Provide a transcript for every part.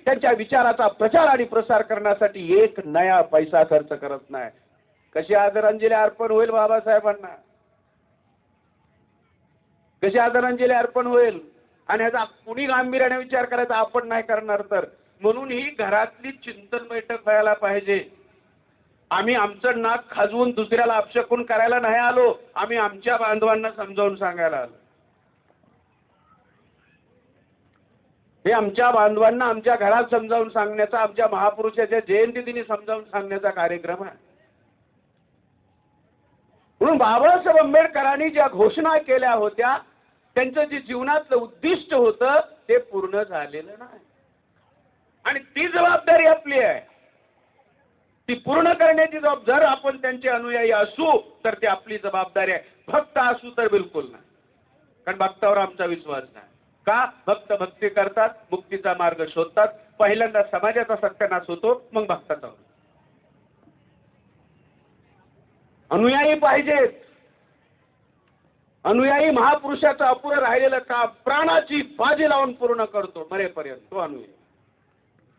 त्यांच्या विचाराचा प्रचार आणि प्रसार करण्यासाठी एक नया पैसा खर्च करत नाही. कशी आदरांजली अर्पण होईल बाबासाहेबांना, कशी आदरांजली अर्पण होईल. आणि ह्याचा कुणी गांभीर्याने विचार करायचा आपण नाही करणार तर. म्हणून ही घरातली चिंतन बैठक व्हायला पाहिजे. आम्ही आमचं नाक खाजवून दुसऱ्याला अपशकुन करायला नाही आलो, आम्ही आमच्या बांधवांना समजावून सांगायला आलो. हे आमच्या बांधवांना आमच्या घरात समजावून सांगण्याचा, आमच्या महापुरुषाच्या जयंतीदिनी समजावून सांगण्याचा कार्यक्रम आहे. म्हणून बाबासाहेब आंबेडकरांनी ज्या घोषणा केल्या होत्या, त्यांचं जे जीवनातलं उद्दिष्ट होतं ते पूर्ण झालेलं नाही. आणि ती जबाबदारी आपली आहे, ती पूर्ण करण्याची जबाबदारी. आपण त्यांचे अनुयायी असू तर ती आपली जबाबदारी आहे. भक्त असू तर बिलकुल नाही, कारण भक्तावर आमचा विश्वास नाही. का? भक्त भक्ती करतात, मुक्तीचा मार्ग शोधतात. पहिल्यांदा समाजाचा सत्यानाश होतो, मग भक्ताचा होतो. अनुयायी पाहिजेत. अनुयायी महापुरुषाचं अपुरं राहिलेलं काम प्राणाची बाजी लावून पूर्ण करतो मरेपर्यंत, तो अनुयायी.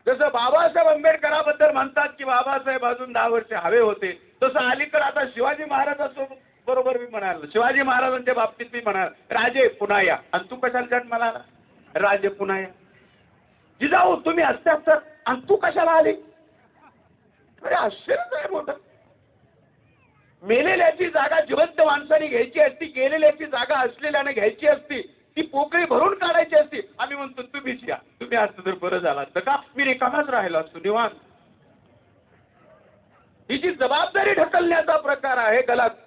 जसं बाबासाहेब आंबेडकरांबद्दल म्हणतात की बाबासाहेब अजून 10 वर्ष हवे होते, तसं अलीकडे आता शिवाजी महाराजांसोबत बरोबर मी म्हणाल, शिवाजी महाराजांच्या बाबतीत मी म्हणाल, राजे पुन्हा या. आणि तू कशाला जण मला राजे पुन्हा या? जिजाऊ तुम्ही असतात तर, आणि तू कशाला आली? अरे आश्चर्य आहे मोठं. मेलेल्याची जागा जिवंत माणसाने घ्यायची असती, गेलेल्याची जागा असलेल्याने घ्यायची असती, ती पोकळी भरून काढायची असती. आम्ही म्हणतो तुम्हीच या, तुम्ही असतं तर बरं झालं असतं. का? मी रिकामाच राहिलो असतो निवांत. ही जी जबाबदारी ढकलण्याचा प्रकार आहे, गलत,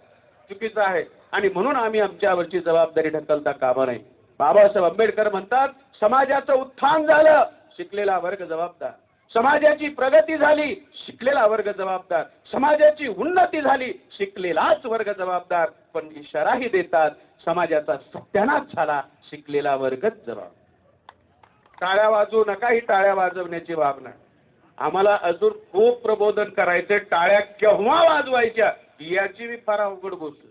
चुकीचा आहे. आणि म्हणून आम्ही आमच्यावरची जबाबदारी ढकलता कामा नये. बाबासाहेब आंबेडकर म्हणतात, समाजाचं उत्थान झालं, शिकलेला वर्ग जबाबदार. समाजाची प्रगती झाली, शिकलेला वर्ग जबाबदार. समाजाची उन्नती झाली, शिकलेलाच वर्ग जबाबदार. पण इशाराही देतात, समाजाचा सत्यानाश झाला, शिकलेला वर्गच जबाबदार. टाळ्या वाजवू नका, ही टाळ्या वाजवण्याची बाब नाही. आम्हाला अजून खूप प्रबोधन करायचे. टाळ्या केव्हा वाजवायच्या याची मी फार अवघड गोष्ट.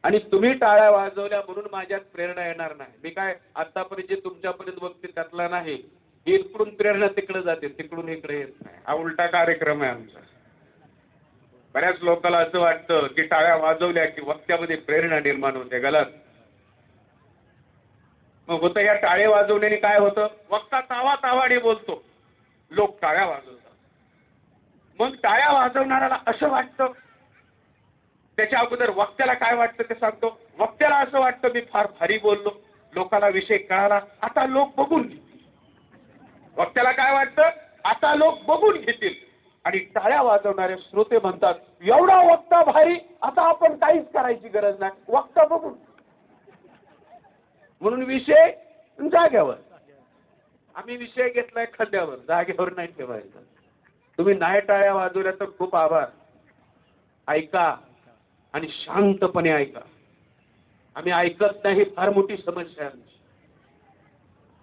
आणि तुम्ही टाळ्या वाजवल्या म्हणून माझ्यात प्रेरणा येणार नाही. मी काय आतापर्यंत जे तुमच्यापर्यंत बघते त्यातला नाही. इकडून प्रेरणा तिकडे जाते, तिकडून इकडे येत नाही. हा उलटा कार्यक्रम आहे आमचा. बऱ्याच लोकांना असं वाटतं की टाळ्या वाजवल्या की वक्त्यामध्ये प्रेरणा निर्माण होते. गलत. मग होतं या टाळे वाजवण्याने काय होतं? वक्ता तावातावाने बोलतो, लोक टाळ्या वाजवतात. मग टाळ्या वाजवणाऱ्याला असं वाटतं, त्याच्या अगोदर वक्त्याला काय वाटतं ते सांगतो. वक्त्याला असं वाटतं मी फार भारी बोललो, लोकांना विषय कळाला, आता लोक बघून घेतील. वक्त्याला काय वाटतं? आता लोक बघून घेतील. आणि टाळ्या वाजवणारे श्रोते म्हणतात, एवढा वक्ता भारी, आता आपण काहीच करायची गरज नाही, वक्ता बघून. म्हणून विषय जाग्यावर. आम्ही विषय घेतलाय खड्ड्यावर, जागेवर नाही ठेवायचा. तुम्ही नाही टाळ्या वाजवल्या तर खूप आभार. ऐका आणि शांतपणे ऐका. आम्ही ऐकत नाही, फार मोठी समस्या आहे.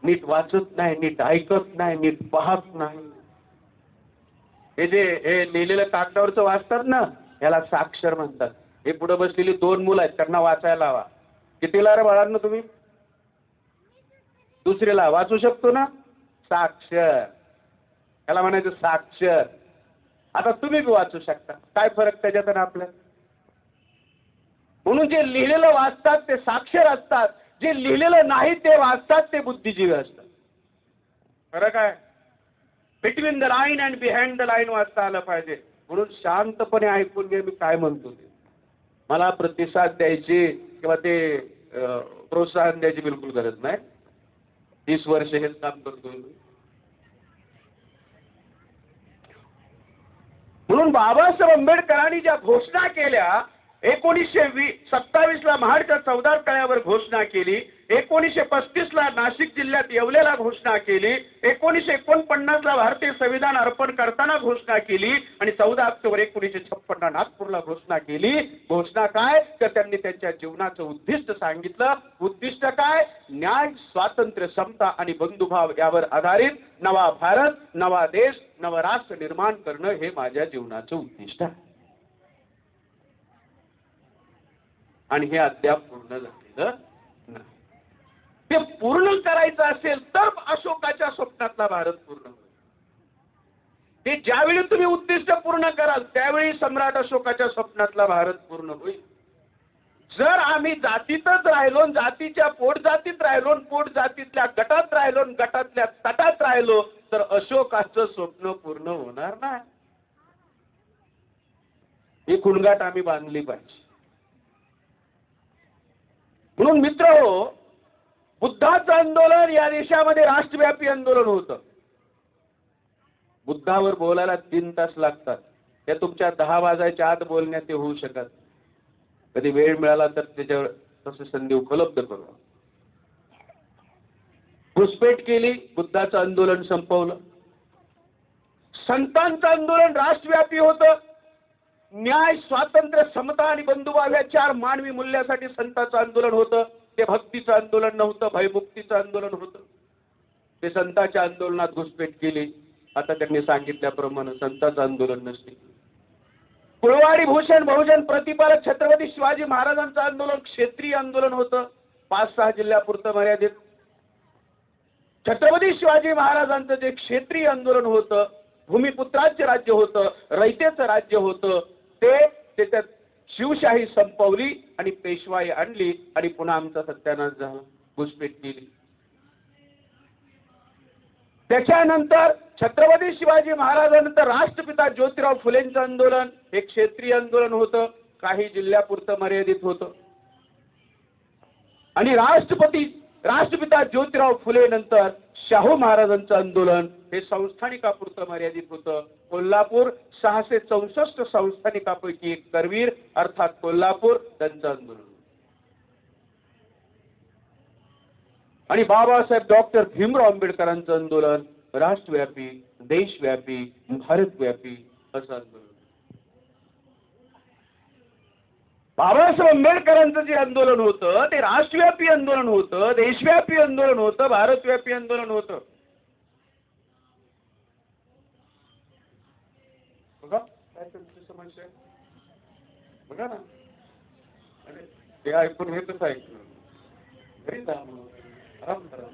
नीट वाचत नाही, नीट ऐकत नाही, नीट पाहत नाही. हे लिहिलेलं कागदावरचं वाचतात ना, याला साक्षर म्हणतात. हे पुढे बसलेली 2 मुलं आहेत, त्यांना वाचायला हवा. कितीला रे बाळांनो तुम्ही? दुसरीला. वाचू शकतो ना? साक्षर. याला म्हणायचं साक्षर. आता तुम्ही बी वाचू शकता. काय फरक त्याच्यात आणि आपल्यात? म्हणून जे लिहिलेलं वाचतात ते साक्षर असतात, जे लिहिलेलं नाही ते वाचतात ते बुद्धिजीवी असतात. फरक आहे. Between the line and behind the line वाचता आलं पाहिजे. म्हणून शांतपणे ऐकून घे मी काय म्हणतो ते. मला प्रतिसाद द्यायची किंवा ते प्रोत्साहन द्यायची बिलकुल गरज नाही. 30 वर्ष हेच काम करतोय. म्हणून बाबासाहेब आंबेडकरांनी ज्या घोषणा केल्या, 1927ला महाडच्या 14 तळ्यावर घोषणा केली, 1935ला नाशिक जिल्ह्यात येवलेला घोषणा केली, 1949ला भारतीय संविधान अर्पण करताना घोषणा केली, आणि 14 ऑक्टोबर 1956 नागपूरला घोषणा केली. घोषणा काय? तर त्यांनी त्यांच्या जीवनाचं उद्दिष्ट सांगितलं. उद्दिष्ट काय? न्याय, स्वातंत्र्य, समता आणि बंधुभाव यावर आधारित नवा भारत, नवा देश, नव राष्ट्र निर्माण करणं हे माझ्या जीवनाचं उद्दिष्ट आहे. आणि हे अद्याप पूर्ण झालेलं नाही. ते पूर्ण करायचं असेल तर अशोकाच्या स्वप्नातला भारत पूर्ण होईल. ते ज्यावेळी तुम्ही उद्दिष्ट पूर्ण कराल त्यावेळी सम्राट अशोकाच्या स्वप्नातला भारत पूर्ण होईल. जर आम्ही जातीतच राहिलो, जातीच्या पोटजातीत राहिलो, पोटजातीतल्या गटात राहिलो, गटातल्या तटात राहिलो तर अशोकाचं स्वप्न पूर्ण होणार नाही. ही खुणगाठ आम्ही बांधली पाहिजे. म्हणून मित्रहो, बुद्धाचं आंदोलन या देशामध्ये राष्ट्रव्यापी आंदोलन होतं. बुद्धावर बोलायला 3 तास लागतात. त्या तुमच्या 10 वाजायच्या आत बोलण्यात ते होऊ शकत. कधी वेळ मिळाला तर त्याच्यावर तशी संधी उपलब्ध करू. घुसपेट केली, बुद्धाचं आंदोलन संपवलं. संतांचं आंदोलन राष्ट्रव्यापी होतं. न्याय, स्वातंत्र्य, समता आणि बंधुभाव या 4 मानवी मूल्यासाठी संतांचं आंदोलन होतं. ते भक्तीचं आंदोलन नव्हतं, भयमुक्तीचं आंदोलन होतं. ते संतांच्या आंदोलनात घुसपेट केली. आता त्यांनी सांगितल्याप्रमाणे संतांचं आंदोलन नसते. कुळवाडी भूषण बहुजन प्रतिपालक छत्रपती शिवाजी महाराजांचं आंदोलन क्षेत्रीय आंदोलन होतं. 5-6 जिल्ह्यापुरतं मर्यादित. छत्रपती शिवाजी महाराजांचं जे क्षेत्रीय आंदोलन होतं, भूमिपुत्रांचे राज्य होतं, रयतेचं राज्य होतं, ते त्याच्यात शिवशाही संपवली आणि पेशवाई आणली आणि पुन्हा आमचा सत्यानाश झाला, घुसपेट केली. त्याच्यानंतर छत्रपती शिवाजी महाराजांनंतर राष्ट्रपिता ज्योतिराव फुलेंचं आंदोलन हे क्षेत्रीय आंदोलन होतं, काही जिल्ह्यापुरतं मर्यादित होतं. आणि राष्ट्रपिता ज्योतिराव फुले नंतर शाहू महाराजांचं आंदोलन हे संस्थानिकापुरतं मर्यादित होतं. कोल्हापूर 664 संस्थानिकापैकी एक करवीर अर्थात कोल्हापूर त्यांचं आंदोलन. आणि बाबासाहेब डॉक्टर भीमराव आंबेडकरांचं आंदोलन राष्ट्रव्यापी, देशव्यापी, भारतव्यापी असं आंदोलन. बाबासाहेब आंबेडकरांचं जे आंदोलन होतं ते राष्ट्रव्यापी आंदोलन होतं, देशव्यापी आंदोलन होतं, भारतव्यापी आंदोलन होतं. बघा काय तुमची समस्या बघा ना. अरे ते ऐकून घेतच ऐकलं घरी जा आराम करा.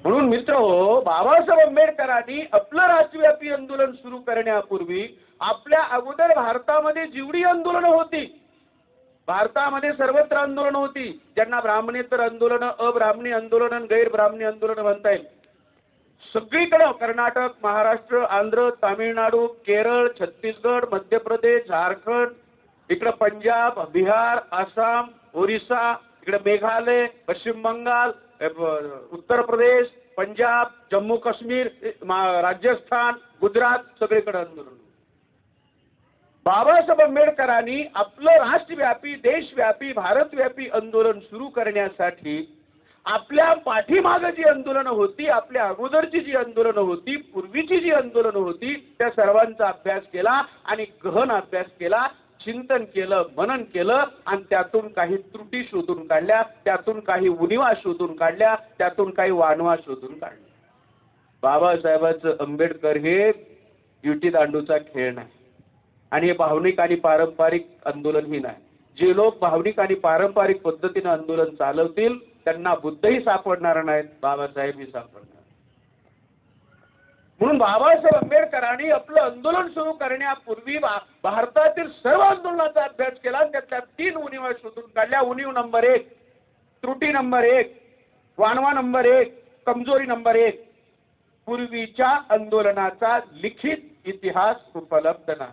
म्हणून मित्र हो, बाबासाहेब आंबेडकरांनी आपलं राष्ट्रव्यापी आंदोलन सुरू करण्यापूर्वी आपल्या अगोदर भारतामध्ये जेवढी आंदोलनं होती, भारतामध्ये सर्वत्र आंदोलनं होती, ज्यांना ब्राह्मणेतर आंदोलनं, अब्राह्मणी आंदोलनं, गैरब्राह्मणी आंदोलनं म्हणता येईल, सगळीकडं कर्नाटक, महाराष्ट्र, आंध्र, तामिळनाडू, केरळ, छत्तीसगड, मध्य प्रदेश, झारखंड, इकडं पंजाब, बिहार, आसाम, ओरिसा, इकडे मेघालय, पश्चिम बंगाल, उत्तर प्रदेश, पंजाब, जम्मू काश्मीर, राजस्थान, गुजरात सगळीकडे आंदोलन. बाबासाहेब आंबेडकरांनी आपलं राष्ट्रव्यापी, देशव्यापी, भारतव्यापी आंदोलन सुरू करण्यासाठी आपल्या पाठीमागं जी आंदोलनं होती, आपल्या अगोदरची जी आंदोलनं होती, पूर्वीची जी आंदोलनं होती, त्या सर्वांचा अभ्यास केला आणि गहन अभ्यास केला, चिंतन केलं, मनन केलं आणि त्यातून काही त्रुटी शोधून काढल्या, त्यातून काही उणिवा शोधून काढल्या, त्यातून काही वानवा शोधून काढल्या. बाबासाहेबांचं आंबेडकर हे विटी दांडूचा खेळ नाही आणि हे भावनिक आणि पारंपरिक आंदोलनही नाही. जे लोक भावनिक आणि पारंपरिक पद्धतीने आंदोलन चालवतील त्यांना बुद्धही सापडणार नाहीत, बाबासाहेबही सापडणार. म्हणून बाबासाहेब आंबेडकरांनी आपलं आंदोलन सुरू करण्यापूर्वी भारतातील सर्व आंदोलनाचा अभ्यास केला, त्यातल्या 3 उणिवा शोधून काढल्या. उणीव नंबर 1, त्रुटी नंबर 1, वानवा नंबर 1, कमजोरी नंबर 1, पूर्वीच्या आंदोलनाचा लिखित इतिहास उपलब्ध नाही.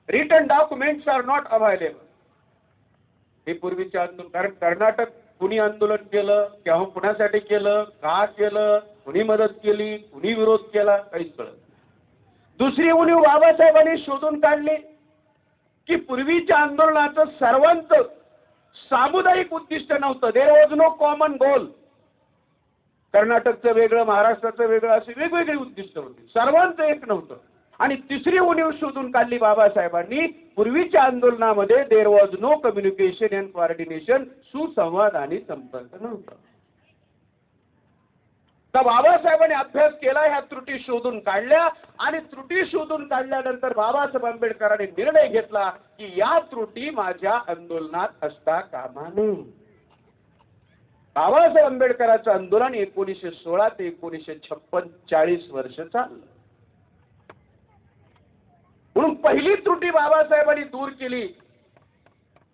Written documents are not available. हे पूर्वीच्या आंदोलन, कारण कर्नाटक कुणी आंदोलन केलं, केव्हा कुणासाठी केलं, का केलं, कुणी मदत केली, कुणी विरोध केला, काहीच कळत. दुसरी उणीव बाबासाहेबांनी शोधून काढली की पूर्वीच्या आंदोलनाचं सर्वांचं सामुदायिक उद्दिष्ट नव्हतं. There was no common goal. कर्नाटकचं वेगळं, महाराष्ट्राचं वेगळं अशी वेगवेगळी उद्दिष्ट होती, सर्वांचं एक नव्हतं. आणि तिसरी उणीव शोधून काढली बाबासाहेबांनी, पूर्वीच्या आंदोलनामध्ये there was no communication and coordination, सुसंवाद आणि संपर्क नव्हता. तर बाबासाहेबांनी अभ्यास केला, ह्या त्रुटी शोधून काढल्या आणि त्रुटी शोधून काढल्यानंतर बाबासाहेब आंबेडकरांनी निर्णय घेतला की या त्रुटी माझ्या आंदोलनात असता कामा नये. बाबासाहेब आंबेडकरांचं आंदोलन 1916 ते 1956 40 वर्ष चाललं. म्हणून पहिली त्रुटी बाबासाहेबांनी दूर केली.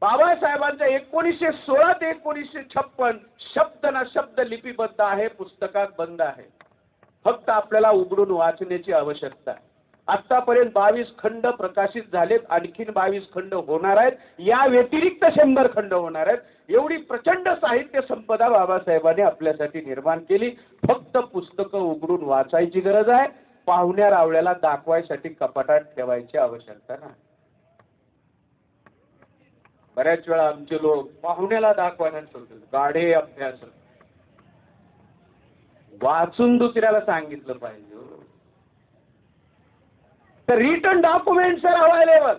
बाबासाहेबांच्या 1916 ते 1956 शब्द ना शब्द लिपिबद्ध आहे, पुस्तकात बंद आहे. फक्त आपल्याला उघडून वाचण्याची आवश्यकता आहे. आतापर्यंत 22 खंड प्रकाशित झालेत, आणखीन 22 खंड होणार आहेत, या व्यतिरिक्त 100 खंड होणार आहेत. एवढी प्रचंड साहित्य संपदा बाबासाहेबांनी आपल्यासाठी निर्माण केली. फक्त पुस्तकं उघडून वाचायची गरज आहे, पाहुण्या रावळ्याला दाखवायसाठी कपाटात ठेवायची आवश्यकता नाही. बऱ्याच वेळा आमचे लोक पाहुण्याला दाखवायला सोडतात, गाढे अभ्यास. वाचून दुसऱ्याला सांगितलं पाहिजे. तर रिटन डॉक्युमेंट्स आर अवेलेबल.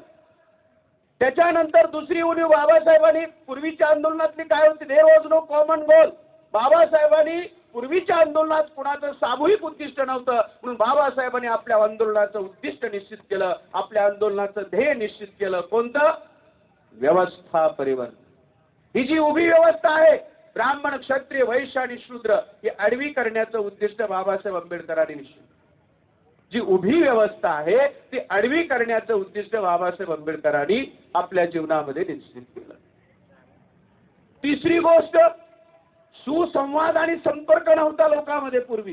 त्याच्यानंतर दुसरी उणीव बाबासाहेबांनी पूर्वीच्या आंदोलनातली काय होती, there was no common goal. बाबासाहेबांनी पूर्वीच्या आंदोलनात कुणाचं सामूहिक उद्दिष्ट नव्हतं, म्हणून बाबासाहेबांनी आपल्या आंदोलनाचं उद्दिष्ट निश्चित केलं, आपल्या आंदोलनाचं ध्येय निश्चित केलं. कोणतं? व्यवस्था परिवर्तन. ही जी उभी व्यवस्था आहे, ब्राह्मण क्षत्रिय वैश्य आणि शूद्र ही आडवी करण्याचं उद्दिष्ट बाबासाहेब आंबेडकरांनी निश्चित. जी उभी व्यवस्था आहे ती आडवी करण्याचं उद्दिष्ट बाबासाहेब आंबेडकरांनी आपल्या जीवनामध्ये निश्चित केलं. तिसरी गोष्ट, सुसंवाद आणि संपर्क नव्हता लोकांमध्ये पूर्वी.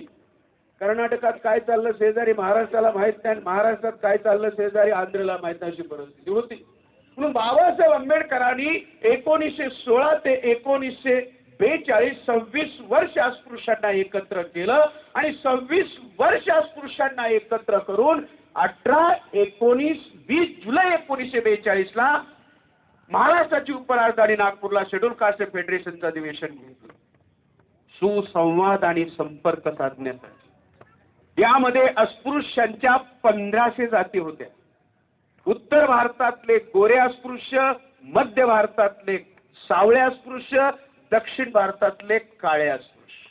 कर्नाटकात काय चाललं शेजारी महाराष्ट्राला माहित नाही, महाराष्ट्रात काय चाललं शेजारी आंध्रला माहित नाही, अशी परिस्थिती होती. म्हणून बाबासाहेब आंबेडकरांनी 1916 ते 1942 26 वर्ष अस्पृश्यांना एकत्र केलं आणि 26 वर्ष अस्पृश्यांना एकत्र करून 18, 19, 20 जुलै 1942 ला महाराष्ट्राची उपराजधानी नागपूरला शेड्यूल कास्ट फेडरेशनचं अधिवेशन घेतलं. सुसंवाद आणि संपर्क साधण्यासाठी. यामध्ये अस्पृश्यांच्या 1500 जाती होत्या. उत्तर भारतातले गोरे अस्पृश्य, मध्य भारतातले सावळे अस्पृश्य, दक्षिण भारतातले काळे अस्पृश्य.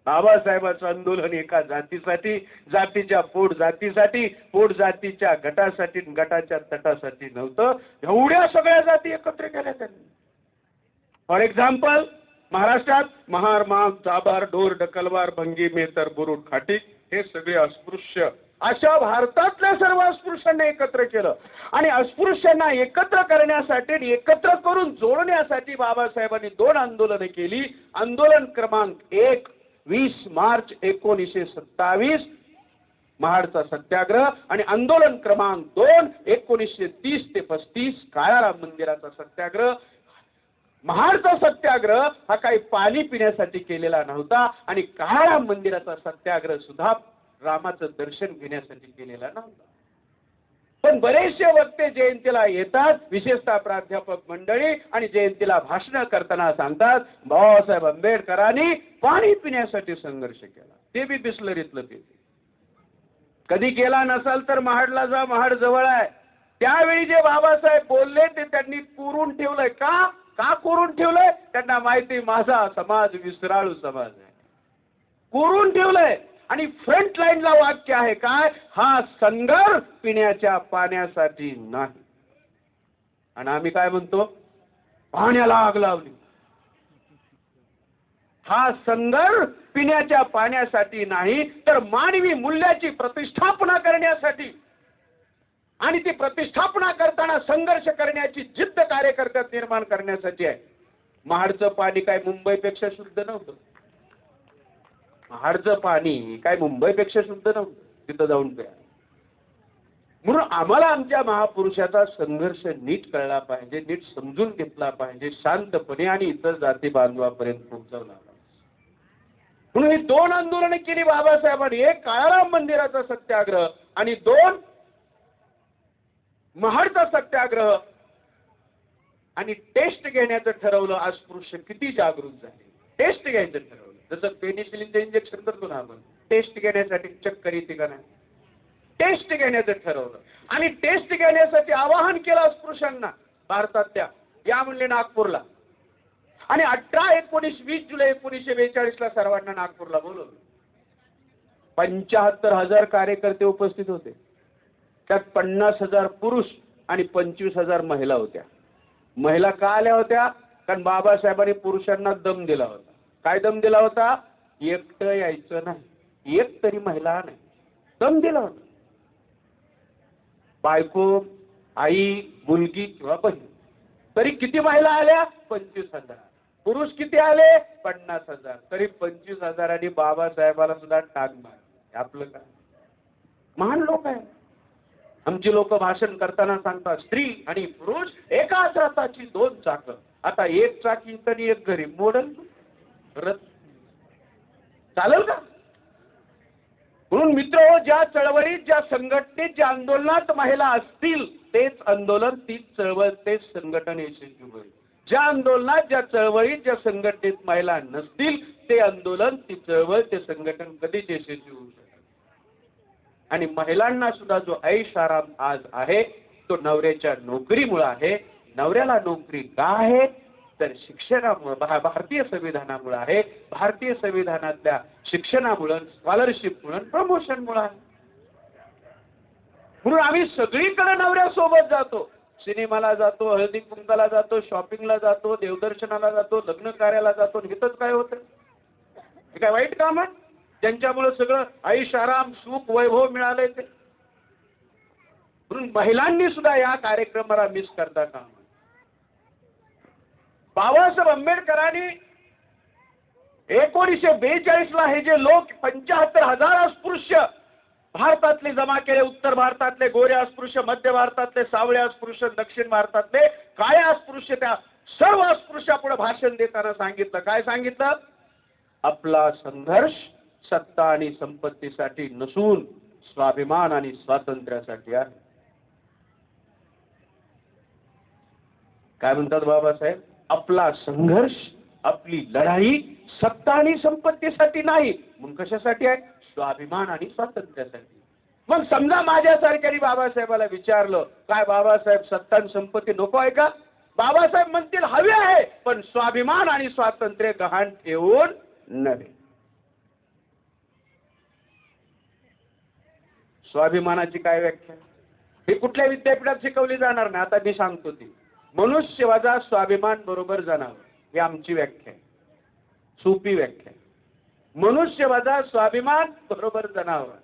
बाबासाहेबांचं आंदोलन एका जातीसाठी, जातीच्या पोट जातीसाठी, पोट जातीच्या गटासाठी, गटाच्या तटासाठी नव्हतं. एवढ्या सगळ्या जाती एकत्र केल्या त्यांनी. फॉर एक्झाम्पल, महाराष्ट्रात महार, माग, चाबार, ढोर, डकलवार, भंगी, मेहतर, बुरुड, खाटी हे सगळे अस्पृश्य. अशा भारतातल्या सर्व अस्पृश्यांना एकत्र केलं आणि अस्पृश्यांना एकत्र करण्यासाठी, एकत्र करून जोडण्यासाठी बाबासाहेबांनी 2 आंदोलनं केली. आंदोलन क्रमांक 1 20 मार्च 1927 महाडचा सत्याग्रह आणि आंदोलन क्रमांक 2 1930 ते 35 काळाराम मंदिराचा सत्याग्रह. महाडचा सत्याग्रह हा काही पाणी पिण्यासाठी केलेला नव्हता आणि काळाराम मंदिराचा सत्याग्रह सुद्धा रामाचं दर्शन घेण्यासाठी केलेला नव्हता. पण बरेचसे वक्ते जयंतीला येतात, विशेषतः प्राध्यापक मंडळी, आणि जयंतीला भाषण करताना सांगतात बाबासाहेब आंबेडकरांनी पाणी पिण्यासाठी संघर्ष केला, ते बी बिस्लरीतलं पिते. कधी केला नसाल तर महाडला जा, महाड जवळ आहे. त्यावेळी जे बाबासाहेब बोलले ते त्यांनी कोरून ठेवलंय. का कोरून ठेवलंय? त्यांना माहिती माझा समाज विसराळू समाज आहे. कोरून ठेवलंय. आणि फ्रंट लाईनला वाक्य आहे काय? हा संगर पिण्याच्या पाण्यासाठी नाही. आणि आम्ही काय म्हणतो? पाण्याला आग लावली. हा संगर पिण्याच्या पाण्यासाठी नाही, तर मानवी मूल्याची प्रतिष्ठापना करण्यासाठी, आणि ती प्रतिष्ठापना करताना संघर्ष करण्याची जिद्द कार्यकर्त्यात निर्माण करण्यासाठी आहे. महाडचं पाणी काय मुंबईपेक्षा शुद्ध नव्हतं. महाडचं पाणी काय मुंबईपेक्षा शुद्ध नव्हतं. तिथं जाऊन प्या. म्हणून आम्हाला आमच्या महापुरुषाचा संघर्ष नीट कळला पाहिजे, नीट समजून घेतला पाहिजे, शांतपणे आणि इतर जाती बांधवापर्यंत पोहोचवला पाहिजे. म्हणून ही 2 आंदोलनं केली बाबासाहेबांनी. 1 काळाराम मंदिराचा सत्याग्रह आणि 2 महाडचा सत्याग्रह. आणि टेस्ट घेण्याचं ठरवलं. अस्पृश्य किती जागृत झाले. टेस्ट घ्यायचं ठरवलं. जसं पेनिसिलिनचं इंजेक्शन करतो ना आपण, टेस्ट घेण्यासाठी चक्कर येते का नाही, टेस्ट घेण्याचं ठरवलं. आणि टेस्ट घेण्यासाठी आवाहन केलं अस्पृश्यांना भारतातल्या. या म्हणले नागपूरला. आणि 18, 19, 20 जुलै 1942 ला सर्वांना नागपूरला बोलवलं. 75,000 कार्यकर्ते उपस्थित होते. त्यात 50,000 पुरुष आणि 25,000 महिला होत्या. महिला का आल्या होत्या? कारण बाबासाहेबांनी पुरुषांना दम दिला होता. काय दम दिला होता? एकटं यायचं नाही, एक तरी महिला नाही, दम दिला होता. बायको, आई, मुलगी किंवा बहीण, तरी किती महिला आल्या? 25,000. पुरुष किती आले? 50,000. तरी 25,000 बाबासाहेबाला सुद्धा टाक मार. आपलं काय? महान लोक आहे. आमची लोक भाषण करताना सांगतात स्त्री आणि पुरुष एकाच रथाची 2 चाकं. आता एक चाकी तरी एक घरी मोडल रथ चालेल का? म्हणून मित्र, ज्या चळवळीत, ज्या संघटनेत, ज्या आंदोलनात महिला असतील तेच आंदोलन, तीच चळवळ, तेच संघटन यशस्वी होईल. ज्या आंदोलनात, ज्या चळवळीत, ज्या संघटनेत महिला नसतील ते आंदोलन, ती चळवळ, ते संघटन कधीच यशस्वी होऊ शकत. आणि महिलांना सुद्धा जो ऐश आराम आज आहे तो नवऱ्याच्या नोकरीमुळे आहे. नवऱ्याला नोकरी का आहे? तर शिक्षणामुळे, भारतीय संविधानामुळे आहे. भारतीय संविधानातल्या शिक्षणामुळे, स्कॉलरशिपमुळे, प्रमोशनमुळे आहे. म्हणून आम्ही सगळीकडे नवऱ्यासोबत जातो. सिनेमाला जातो, हळदी कुंकाला जातो, शॉपिंगला जातो, देवदर्शनाला जातो, लग्न कार्याला जातो. हितच काय होतं? हे काय वाईट काम आहे? ज्यांच्यामुळे सगळं ऐश आराम, सुख, वैभव मिळालंय ते. म्हणून महिलांनी सुद्धा या कार्यक्रमाला मिस करता कामा नये. बाबासाहेब आंबेडकरांनी 1942 ला हे जे लोक 75,000 अस्पृश्य भारतातले जमा केले, उत्तर भारतातले गोरे अस्पृश्य, मध्य भारतातले सावळे अस्पृश्य, दक्षिण भारतातले काळे अस्पृश्य, त्या सर्व अस्पृश्यापुढे भाषण देताना सांगितलं. काय सांगितलं? आपला संघर्ष सत्ता आणि संपत्तीसाठी नसून स्वाभिमान आणि स्वातंत्र्यासाठी आहे. काय म्हणतात बाबासाहेब? आपला संघर्ष, आपली लढाई सत्ता आणि संपत्तीसाठी नाही, मग कशासाठी आहे? स्वाभिमान आणि स्वातंत्र्यासाठी. मग समजा माझ्यासारख्याने बाबासाहेबाला विचारलं, काय बाबासाहेब सत्ता आणि संपत्ती नको आहे का? बाबासाहेब म्हणतील हवे आहे, पण स्वाभिमान आणि स्वातंत्र्य गहाण ठेवून नव्हे. स्वाभिमानाची काय व्याख्या? हे कुठल्या विद्यापीठात शिकवली जाणार नाही. आता मी सांगतो ती. मनुष्य वजा स्वाभिमान बरोबर जनावर, ही आमची व्याख्या आहे, सोपी व्याख्या. मनुष्य वजा स्वाभिमान बरोबर जनावर.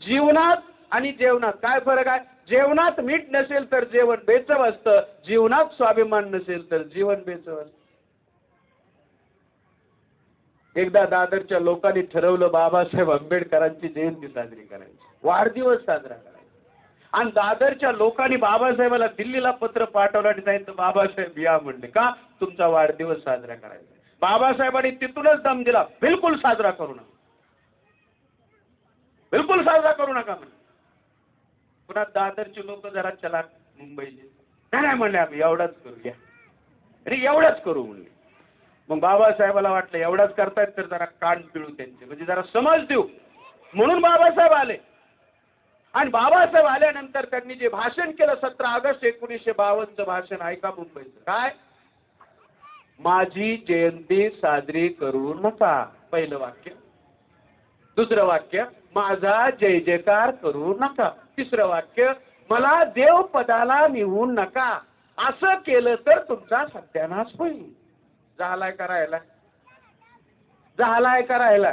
जीवनात आणि जेवणात काय फरक आहे? जेवणात मीठ नसेल तर जेवण बेचव असतं, जीवनात स्वाभिमान नसेल तर जीवन बेचव असतं. एकदा दादरच्या लोकांनी ठरवलं बाबासाहेब आंबेडकरांची जयंती साजरी करायची, वाढदिवस साजरा करायचा. आणि दादरच्या लोकांनी बाबासाहेबाला दिल्लीला पत्र पाठवलं आणि सांगितलं बाबासाहेब या म्हणले. का? तुमचा वाढदिवस साजरा करायचा. बाबासाहेबांनी तिथूनच दम दिला, बिलकुल साजरा करू नका, बिलकुल साजरा करू नका म्हणजे. पुन्हा दादरचे लोक जरा चला मुंबईचे नाही म्हणले आम्ही एवढाच करूया, अरे एवढाच करू म्हणले. मग बाबासाहेबाला वाटलं एवढाच करतायत तर जरा कान पिळू त्यांचे, म्हणजे जरा समज देऊ, म्हणून बाबासाहेब आले. आणि बाबासाहेब आल्यानंतर त्यांनी जे भाषण केलं 17 ऑगस्ट 1952चं भाषण ऐका मुंबईचं. काय? माझी जयंती साजरी करू नका, पहिलं वाक्य. दुसरं वाक्य, माझा जय जयकार करू नका. तिसरं वाक्य, मला देव पदाला नेऊ नका. असं केलं तर तुमचा सत्यानाश होईल. झालाय करायला, झालाय करायला.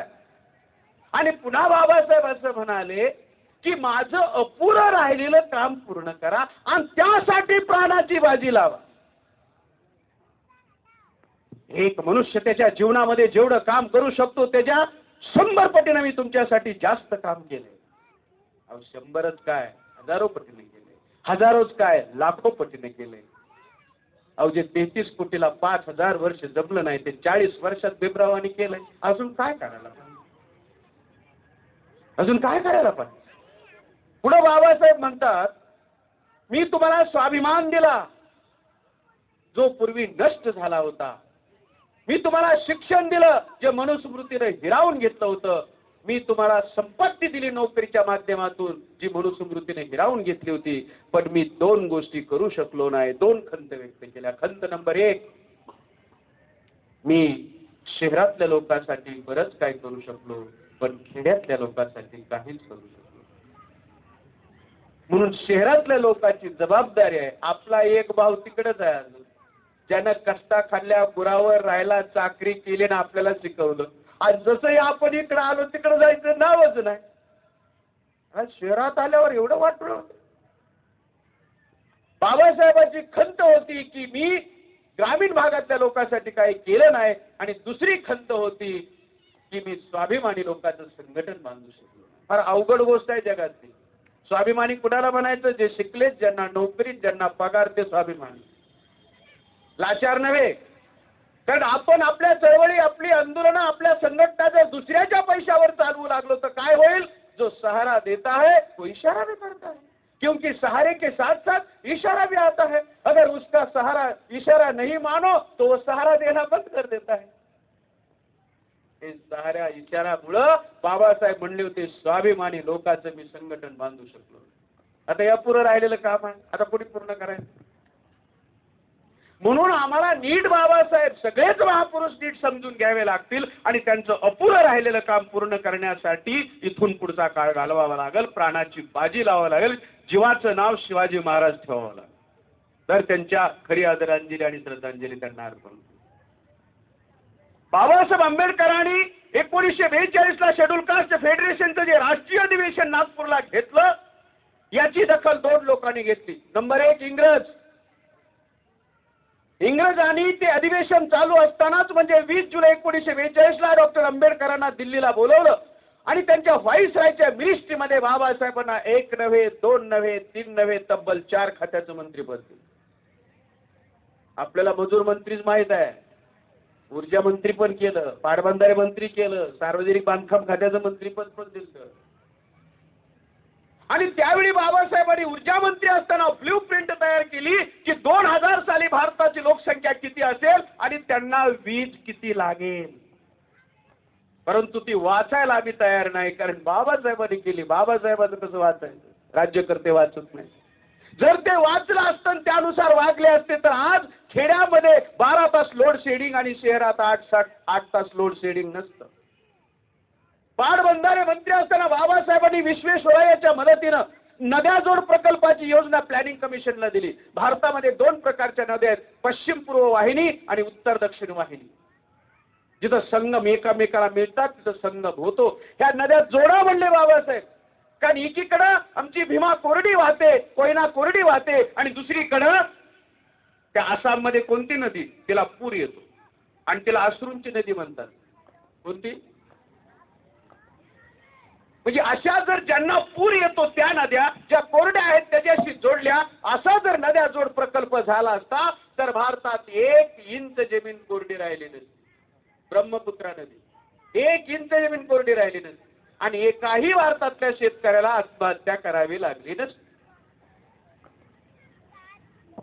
आणि पुन्हा बाबासाहेब असं म्हणाले की माझं अपुरं राहिलेलं काम पूर्ण करा आणि त्यासाठी प्राणाची बाजी लावा. एक मनुष्य त्याच्या जीवनामध्ये जेवढं काम करू शकतो त्याच्या 100 पटीने मी तुमच्यासाठी जास्त काम केलंय. अहो 100च काय, हजारो पटीने केले, हजारोच काय, लाखो पटीने केले. अहो जे 33 कोटीला 5000 वर्ष जमलं नाही ते 40 वर्षात बिबरावानी केलंय. अजून काय करायला पाहिजे? अजून काय करायला पाहिजे? पुढे बाबासाहेब म्हणतात मी तुम्हाला स्वाभिमान दिला जो पूर्वी नष्ट झाला होता. मी तुम्हाला शिक्षण दिलं जे मनुस्मृतीने हिरावून घेतलं होतं. मी तुम्हाला संपत्ती दिली नोकरीच्या माध्यमातून जी मनुस्मृतीने हिरावून घेतली होती. पण मी 2 गोष्टी करू शकलो नाही, 2 खंत व्यक्त केल्या. खंत नंबर 1, मी शहरातल्या लोकांसाठी बरंच काय करू शकलो पण खेड्यातल्या लोकांसाठी काहीच करू शकलो. म्हणून शहरातल्या लोकांची जबाबदारी आहे. आपला एक भाव तिकडेच आहे अजून, ज्यानं कष्टाखाल्ल्या गुरावर राहायला चाकरी केली ना आपल्याला शिकवलं. आज जसंही आपण इकडं आलो तिकडं जायचं नावच नाही. आज शहरात आल्यावर एवढं वाटलं. बाबासाहेबांची खंत होती की मी ग्रामीण भागातल्या लोकांसाठी काही केलं नाही, आणि दुसरी खंत होती की मी स्वाभिमानी लोकांचं संघटन बांधू शकलो. फार अवघड गोष्ट आहे जगातली. स्वाभिमानी कुणाला म्हणायचं? जे शिकलेत, ज्यांना नोकरीत, ज्यांना पगार, ते स्वाभिमानी. लाचार नव्हे. कारण आपण आपल्या चळवळी, आपली आंदोलनं, आपल्या संघटना जर दुसऱ्याच्या पैशावर चालवू लागलो तर काय होईल? जो सहारा देता है वो इशारा भी करता है, क्योंकि सहारे के साथ साथ इशारा भी आता है. अगर उसका सहारा इशारा नहीं मानो तो वो सहारा देना बंद कर देता है. सहारा इशारामुळं बाबासाहेब म्हणले होते स्वाभिमानी लोकांचं मी संघटन बांधू शकलो. आता या पुरं राहिलेलं काम आहे, आता कोणी पूर्ण करायचं? म्हणून आम्हाला नीट बाबासाहेब सगळेच महापुरुष नीट समजून घ्यावे लागतील, आणि त्यांचं अपुरं राहिलेलं काम पूर्ण करण्यासाठी इथून पुढचा काळ घालवावा लागेल, प्राणाची बाजी लावावी लागेल, जीवाचं नाव शिवाजी महाराज ठेवावं लागेल. तर त्यांच्या खरी आदरांजली आणि श्रद्धांजली त्यांना अर्पण. बाबासाहेब आंबेडकरांनी 1942 ला शेड्यूल कास्ट फेडरेशनचं जे राष्ट्रीय अधिवेशन नागपूरला घेतलं, याची दखल दोन लोकांनी घेतली. नंबर 1 इंग्रजांनी ते अधिवेशन चालू असतानाच म्हणजे 20 जुलै 1942 ला डॉक्टर आंबेडकरांना दिल्लीला बोलवलं, आणि त्यांच्या व्हाईसरायच्या मिनिस्ट्रीमध्ये बाबासाहेबांना 1 नव्हे, 2 नव्हे, 3 नव्हे, तब्बल 4 खात्याचं मंत्रीपद दिलं. आपल्याला मजूर मंत्रीच माहित आहे, ऊर्जा मंत्री पण केलं, पाटबंधारे मंत्री केलं, सार्वजनिक बांधकाम खात्याचं मंत्रीपद पण दिलं. आणि त्यावेळी बाबासाहेबांनी ऊर्जा मंत्री असताना ब्ल्यू प्रिंट तयार केली की 2000 साली भारताची लोकसंख्या किती असेल आणि त्यांना वीज किती लागेल. परंतु ती वाचायला आम्ही तयार नाही, कारण बाबासाहेबांनी केली. बाबासाहेबांचं कसं वाचायचं? राज्यकर्ते वाचत नाही. जर ते वाचलं असतं त्यानुसार वागले असते तर आज खेड्यामध्ये 12 तास लोड शेडिंग आणि शहरात 8 तास लोड शेडिंग नसतं. पाटबंधारे मंत्री असताना बाबासाहेबांनी विश्वेश्वरय्याच्या मदतीनं नद्याजोड प्रकल्पाची योजना प्लॅनिंग कमिशनला दिली. भारतामध्ये 2 प्रकारच्या नद्या आहेत, पश्चिम पूर्व वाहिनी आणि उत्तर दक्षिण वाहिनी. जिथं संगम एकामेकाला मिळतात तिथं संगम होतो. ह्या नद्या जोडा म्हणले बाबासाहेब. कारण एकीकडं आमची भीमा कोरडी वाहते, कोयना कोरडी वाहते, आणि दुसरीकडं त्या आसाममध्ये कोणती नदी तिला पूर येतो आणि तिला अश्रूंची नदी म्हणतात. कोणती? म्हणजे अशा जर ज्यांना पूर येतो त्या नद्या ज्या कोरड्या आहेत त्याच्याशी जोडल्या, असा जर नद्या जोड प्रकल्प झाला असता तर भारतात 1 इंच जमीन कोरडी राहिली नसती. ब्रह्मपुत्रा नदी 1 इंच जमीन कोरडी राहिली नसती, आणि एकाही भारतातल्या शेतकऱ्याला आत्महत्या करावी लागली नसती.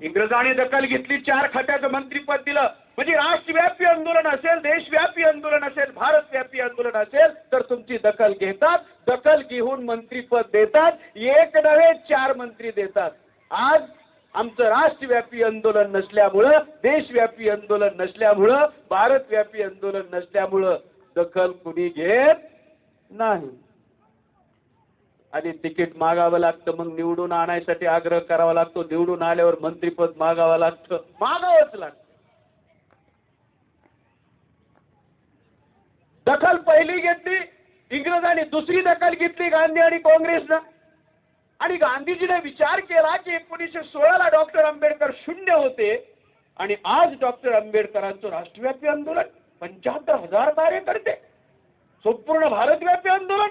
इंग्रजांनी दखल घेतली, 4 खात्याचं मंत्रीपद दिलं. म्हणजे राष्ट्रव्यापी आंदोलन असेल, देशव्यापी आंदोलन असेल, भारतव्यापी आंदोलन असेल तर तुमची दखल घेतात. दखल घेऊन मंत्रीपद देतात. 1 नव्हे 4 मंत्री देतात. आज आमचं राष्ट्रव्यापी आंदोलन नसल्यामुळं, देशव्यापी आंदोलन नसल्यामुळं, भारतव्यापी आंदोलन नसल्यामुळं दखल कुणी घेत नाही. आणि तिकीट मागावं लागतं, मग निवडून आणायसाठी आग्रह करावा लागतो. निवडून आल्यावर मंत्रीपद मागावं लागतं, मागावंच लागतं. दखल पहिली घेतली इंग्रजांनी, दुसरी दखल घेतली गांधी आणि काँग्रेसनं. आणि गांधीजीने विचार केला की 1916 ला डॉक्टर आंबेडकर शून्य होते, आणि आज डॉक्टर आंबेडकरांचं राष्ट्रव्यापी आंदोलन 75,000 कार्यकर्ते, संपूर्ण भारतव्यापी आंदोलन.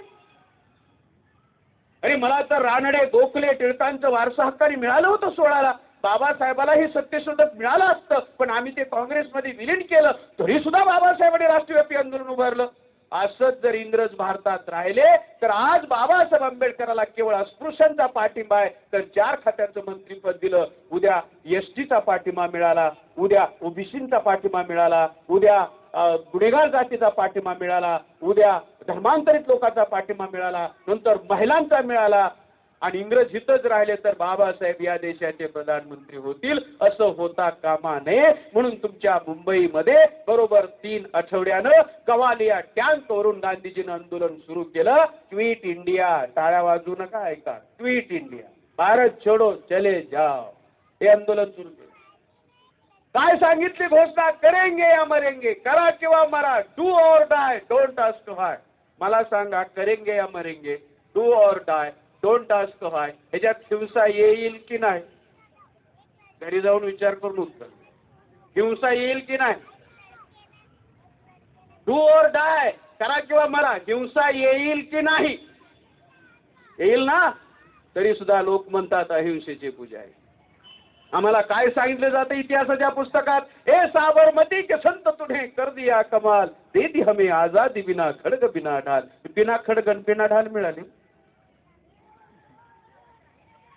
आणि मला तर रानडे, गोखले, टिळकांचं वारसा हक्काने मिळालं होतं 16 ला. बाबासाहेबाला हे सत्यशोधक मिळालं असतं, पण आम्ही ते काँग्रेसमध्ये विलीन केलं, तरी सुद्धा बाबासाहेबांनी राष्ट्रव्यापी आंदोलन उभारलं. असंच जर इंग्रज भारतात राहिले तर आज बाबासाहेब आंबेडकराला केवळ अस्पृश्यांचा पाठिंबा आहे, तर 4 खात्याचं मंत्रीपद दिलं. उद्या एसटीचा पाठिंबा मिळाला, उद्या ओबीसीचा पाठिंबा मिळाला, उद्या गुन्हेगार जातीचा पाठिंबा मिळाला, उद्या धर्मांतरित लोकांचा पाठिंबा मिळाला, नंतर महिलांचा मिळाला. आणि इंग्रज हितच राहिले तर बाबासाहेब या देशाचे प्रधानमंत्री होतील, असं होता कामा नये. म्हणून तुमच्या मुंबईमध्ये बरोबर 3 आठवड्यानं कवालिया टँकवरून गांधीजीनं आंदोलन सुरू केलं. क्विट इंडिया, टाळ्या वाजवू नका, ऐका, क्विट इंडिया, भारत छोडो चले जाओ, हे आंदोलन सुरू केलं. काय सांगितली घोषणा? करेंगे या मरेंगे, करा किंवा मरा, do or die, don't ask why. मला सांगा, करेंगे या मरेंगे, do or die, don't ask why, ह्याच्यात हिंसा येईल की नाही? घरी जाऊन विचार करून उत्तर. हिंसा येईल की नाही? डू ऑर डाय, करा किंवा मरा, हिंसा येईल की नाही? येईल ना? तरी सुद्धा लोक म्हणतात अहिंसेची पूजा आहे. आम्हाला काय सांगितलं जातं इतिहासाच्या पुस्तकात? ए साबरमती के संत तुने कर दिया कमाल, दे दी हमें आजादी बिना खडग बिना ढाल. बिना खडग बिना ढाल मिळाली.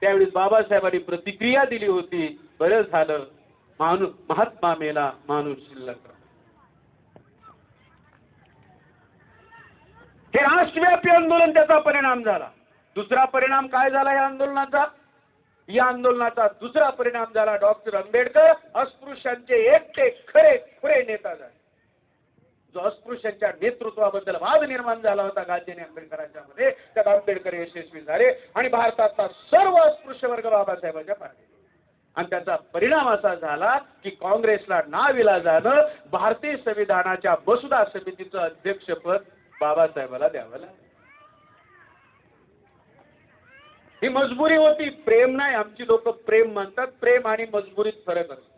त्यावेळी बाबासाहेबांनी प्रतिक्रिया दिली होती, बरं झालं महात्मा मेला, माणूस शिल्लक. हे राष्ट्रव्यापी आंदोलन, त्याचा परिणाम झाला. दुसरा परिणाम काय झाला या आंदोलनाचा? या आंदोलनाचा दुसरा परिणाम झाला, डॉक्टर आंबेडकर अस्पृश्यांचे एकटे खरे खुरे नेता झाले. जो अस्पृश्यांच्या नेतृत्वाबद्दल वाद निर्माण झाला होता गांधी आणि आंबेडकरांच्या मध्ये, त्यात आंबेडकर यशस्वी झाले आणि भारताचा सर्व अस्पृश्य वर्ग बाबासाहेबांच्या पाठीशी. आणि त्याचा परिणाम असा झाला की काँग्रेसला नाविलाजानं भारतीय संविधानाच्या मसुदा समितीचं अध्यक्षपद बाबासाहेबाला द्यावं लागलं. ही मजबुरी होती, प्रेम नाही. आमची लोक प्रेम म्हणतात, प्रेम आणि मजबुरीत फरक असतो.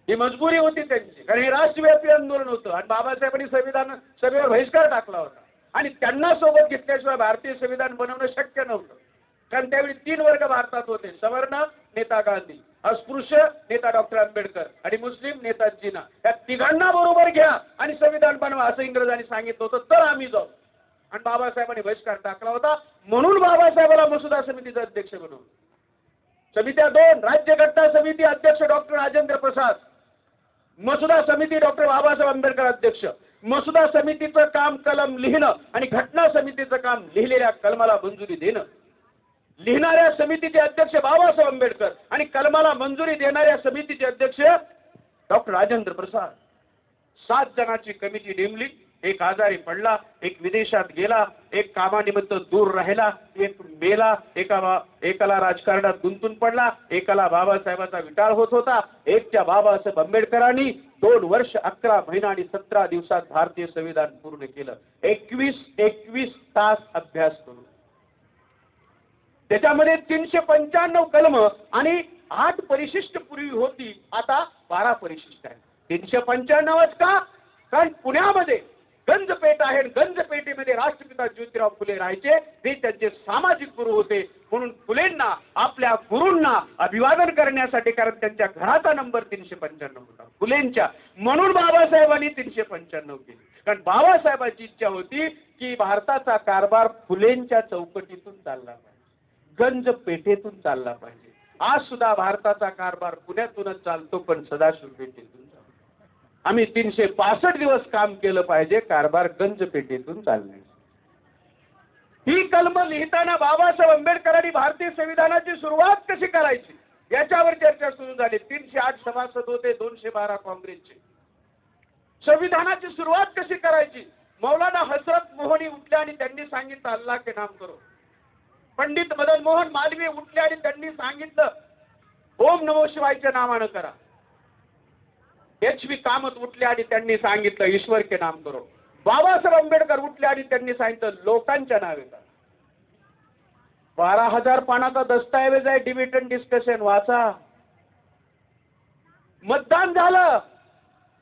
ही मजबुरी होती त्यांची, कारण हे राष्ट्रव्यापी आंदोलन होतं आणि बाबासाहेबांनी संविधान सभेवर बहिष्कार टाकला होता आणि त्यांना सोबत घेतल्याशिवाय भारतीय संविधान बनवणं शक्य नव्हतं. कारण त्यावेळी 3 वर्ग भारतात होते, सवर्ण नेता गांधी, अस्पृश्य नेता डॉक्टर आंबेडकर आणि मुस्लिम नेता जिना. या तिघांना बरोबर घ्या आणि संविधान बनवा असं इंग्रजांनी सांगितलं होतं, तर आम्ही जाऊ. आणि बाबासाहेबांनी बहिष्कार टाकला होता, म्हणून बाबासाहेबाला मसुदा समितीचा अध्यक्ष बनवलं. समित्या 2, राज्यघटना समिती अध्यक्ष डॉक्टर राजेंद्र प्रसाद, मसुदा समिती डॉक्टर बाबासाहेब आंबेडकर अध्यक्ष. मसुदा समितीचं काम कलम लिहिणं आणि घटना समितीचं काम लिहिलेल्या कलमाला मंजुरी देणं. लिहिणाऱ्या समितीचे अध्यक्ष बाबासाहेब आंबेडकर आणि कलमाला मंजुरी देणाऱ्या समितीचे अध्यक्ष डॉक्टर राजेंद्र प्रसाद. 7 जणांची कमिटी नेमली. एक आजारी पडला, एक विदेशात गेला, एक कामानिमित्त दूर राहिला, एक मेला, एकाला राजकारणात गुंतून पडला, एकाला बाबासाहेबाचा विटाळ होत होता. एकच्या बाबासाहेब आंबेडकरांनी 2 वर्ष 11 महिना आणि 17 दिवसात भारतीय संविधान पूर्ण केलं. 21 तास अभ्यास करून. त्याच्यामध्ये 395 कलम आणि 8 परिशिष्ट पूर्वी होती, आता 12 परिशिष्ट आहे. 395च का? कारण पुण्यामध्ये गंजपेठ आहे, गंजपेठेमध्ये राष्ट्रपिता ज्योतिराव फुले राहायचे, ते त्यांचे सामाजिक गुरु होते. म्हणून फुलेंना आपल्या गुरूंना अभिवादन करण्यासाठी, कारण त्यांच्या घराचा नंबर 395 होता फुलेंच्या, म्हणून बाबासाहेबांनी 395 केली. कारण बाबासाहेबांची इच्छा होती की भारताचा कारभार फुलेंच्या चौकटीतून चालला पाहिजे, गंजपेठेतून चालला पाहिजे. आज सुद्धा भारताचा कारभार पुण्यातूनच चालतो, पण सदाशिव पेठेतून. आम्ही 365 दिवस काम केलं पाहिजे, कारभार गंजपेठेतून चालणे. ही कलम लिहिताना बाबासाहेब आंबेडकरांनी भारतीय संविधानाची सुरुवात कशी करायची याच्यावर चर्चा सुरू झाली. 308 सभासद होते, 212 काँग्रेसचे. संविधानाची सुरुवात कशी करायची? मौलाना हजरत मोहनी उठले आणि त्यांनी सांगितलं अल्लाह के नाम करो. पंडित मदन मोहन मालवीय उठले आणि त्यांनी सांगितलं ओम नमो शिवायच्या नावानं करा. एच.व्ही. कामत उठले आणि त्यांनी सांगितलं ईश्वर के नाम करो. बाबासाहेब आंबेडकर उठले आणि त्यांनी सांगितलं लोकांच्या नावे करा. 12,000 पानाचा दस्तऐवज आहे, डिबेट अँड डिस्कशन वाचा. मतदान झालं,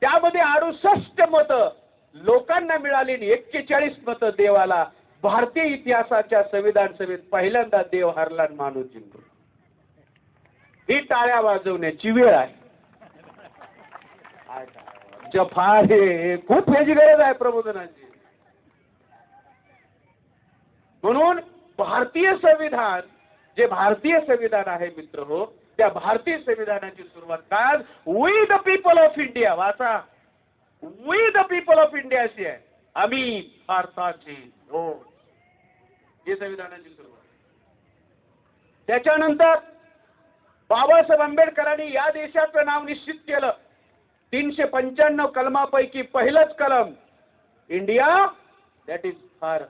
त्यामध्ये 68 मतं लोकांना मिळाली आणि 41 मतं देवाला. भारतीय इतिहासाच्या संविधान सभेत पहिल्यांदा देव हरला आणि माणूस जिंकला. ही टाळ्या वाजवण्याची वेळ आहे. जफा रे, खूप ह्याची गरज आहे प्रबोधनाची. म्हणून भारतीय संविधान, जे भारतीय संविधान आहे मित्र हो, त्या भारतीय संविधानाची सुरुवात काय? We the people of India वाचा. We the people of India अशी आहे, आम्ही भारताचे लोक. हे संविधानाची सुरुवात. त्याच्यानंतर बाबासाहेब आंबेडकरांनी या देशाचं नाव निश्चित केलं. 395 कलमापैकी पहिलंच कलम इंडिया, दॅट इज भारत.